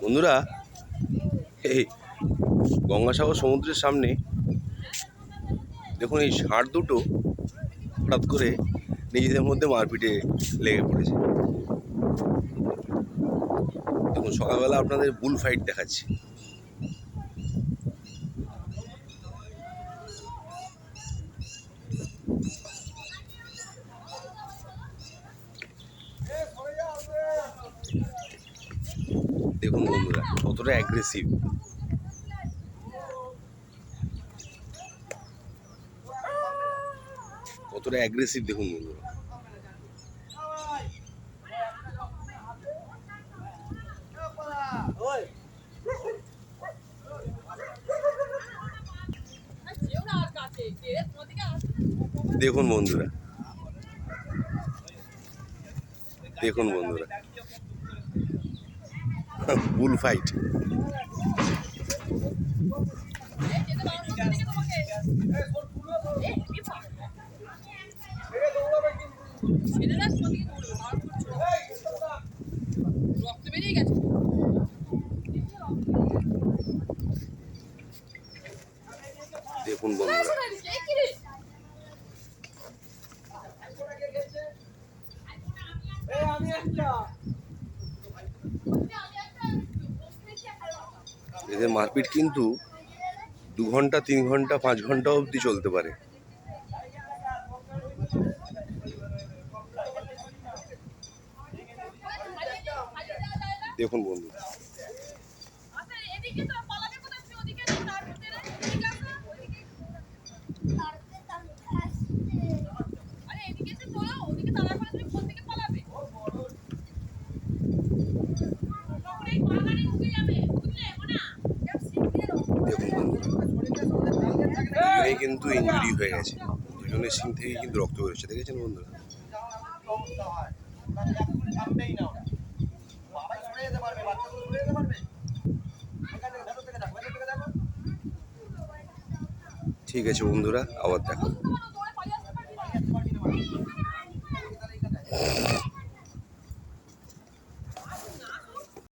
বন্ধুরা, এই গঙ্গাসাগর সমুদ্রের সামনে দেখুন এই ষাঁড় দুটো হঠাৎ করে নিজেদের মধ্যে মারপিটে লেগে পড়েছে। দেখুন সকালবেলা আপনাদের বুল ফাইট দেখাচ্ছি। দেখুন বন্ধুরা কতটা অ্যাগ্রেসিভ। কতটা অ্যাগ্রেসিভ দেখুন বন্ধুরা। দেখুন বন্ধুরা, দেখুন বন্ধুরা বুল ফাইট। দেখুন বন্ধুরা, এদের মারপিট কিন্তু 2 ঘন্টা 3 ঘন্টা 5 ঘন্টা অবধি চলতে পারে। দেখুন বন্ধু, দুজনেই কিন্তু ইনজুরি হয়ে গেছে। দুজনের সিং থেকে কিন্তু রক্ত বেরোচ্ছে, দেখেছেন বন্ধুরা। ঠিক আছে বন্ধুরা, আবার দেখা।